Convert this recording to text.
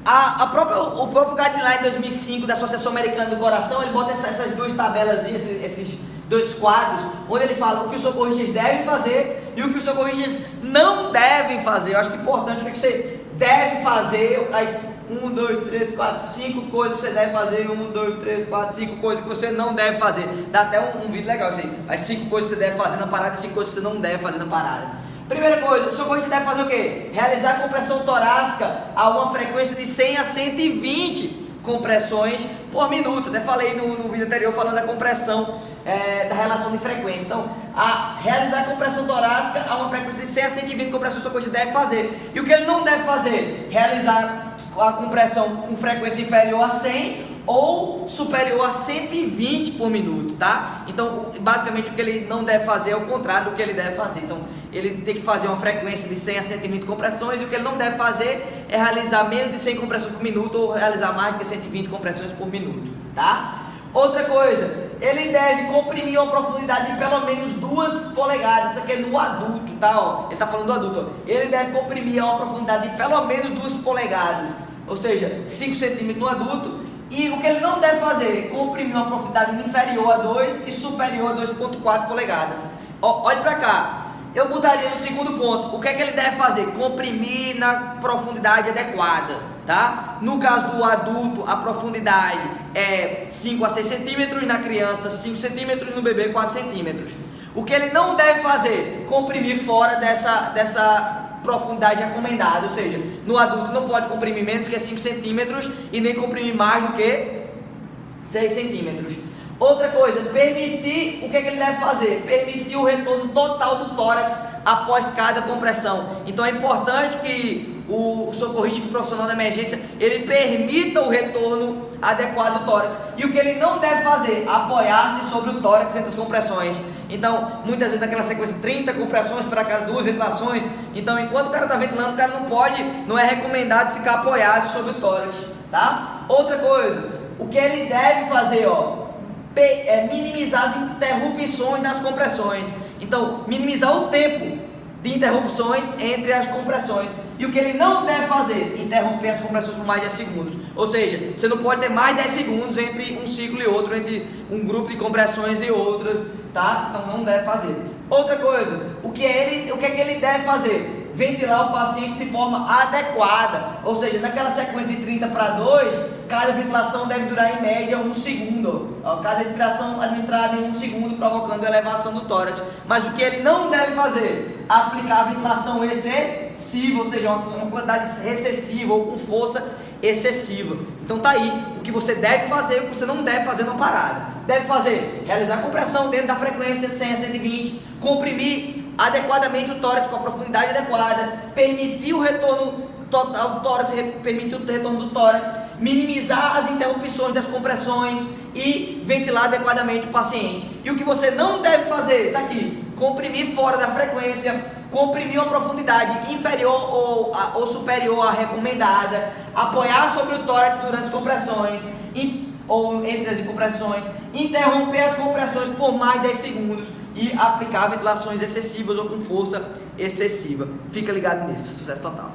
O próprio Guideline 2005 da Associação Americana do Coração, ele bota essas duas tabelas, esses dois quadros, onde ele fala o que os socorristas devem fazer e o que os socorristas não devem fazer. Eu acho que é importante o que você deve fazer, as 1, 2, 3, 4, 5 coisas que você deve fazer, 1, 2, 3, 4, 5 coisas que você não deve fazer. Dá até um vídeo legal assim, as 5 coisas que você deve fazer na parada e 5 coisas que você não deve fazer na parada. Primeira coisa, o socorrista deve fazer o quê? Realizar a compressão torácica a uma frequência de 100 a 120 compressões por minuto. Até falei no vídeo anterior falando da compressão, da relação de frequência. Então, realizar a compressão torácica a uma frequência de 100 a 120 compressões o socorrista deve fazer. E o que ele não deve fazer? Realizar a compressão com frequência inferior a 100 ou superior a 120 por minuto, tá? Então, basicamente o que ele não deve fazer é o contrário do que ele deve fazer. Então, ele tem que fazer uma frequência de 100 a 120 compressões, e o que ele não deve fazer é realizar menos de 100 compressões por minuto ou realizar mais de 120 compressões por minuto, tá? Outra coisa, ele deve comprimir uma profundidade de pelo menos 2 polegadas. Isso aqui é no adulto, tá? Ó, ele tá falando do adulto, ó. Ele deve comprimir a uma profundidade de pelo menos 2 polegadas, ou seja, 5 centímetros no adulto. E o que ele não deve fazer? Comprimir uma profundidade inferior a 2 e superior a 2,4 polegadas. Olhe para cá. Eu botaria no segundo ponto. O que é que ele deve fazer? Comprimir na profundidade adequada, tá? No caso do adulto, a profundidade é 5 a 6 centímetros, na criança 5 centímetros, no bebê 4 centímetros. O que ele não deve fazer? Comprimir fora dessa profundidade recomendada, ou seja, no adulto não pode comprimir menos que 5 centímetros e nem comprimir mais do que 6 centímetros. Outra coisa, permitir, o que é que ele deve fazer? Permitir o retorno total do tórax após cada compressão. Então é importante que o socorrista profissional da emergência, ele permita o retorno adequado do tórax. E o que ele não deve fazer? Apoiar-se sobre o tórax entre as compressões. Então, muitas vezes naquela sequência 30 compressões para cada 2 ventilações. Então, enquanto o cara está ventilando, o cara não é recomendado ficar apoiado sobre o tórax, tá? Outra coisa, o que ele deve fazer, minimizar as interrupções das compressões. Então, minimizar o tempo de interrupções entre as compressões. E o que ele não deve fazer? Interromper as compressões por mais de 10 segundos. Ou seja, você não pode ter mais de 10 segundos entre um ciclo e outro, entre um grupo de compressões e outro, tá? Então não deve fazer. Outra coisa, o que é que ele deve fazer? Ventilar o paciente de forma adequada. Ou seja, naquela sequência de 30 para 2, cada ventilação deve durar em média 1 segundo. Cada respiração administrada em 1 segundo, provocando a elevação do tórax. Mas o que ele não deve fazer? Aplicar a ventilação excessiva, ou seja, uma quantidade excessiva ou com força excessiva. Então tá aí o que você deve fazer e o que você não deve fazer na parada. Deve fazer, realizar compressão dentro da frequência de 100 a 120, comprimir adequadamente o tórax com a profundidade adequada, permitir o retorno total do tórax, permitir o retorno do tórax, minimizar as interrupções das compressões e ventilar adequadamente o paciente. E o que você não deve fazer, está aqui, comprimir fora da frequência, comprimir uma profundidade inferior ou superior à recomendada, apoiar sobre o tórax durante as compressões ou entre as compressões, interromper as compressões por mais de 10 segundos e aplicar ventilações excessivas ou com força excessiva. Fica ligado nisso, sucesso total.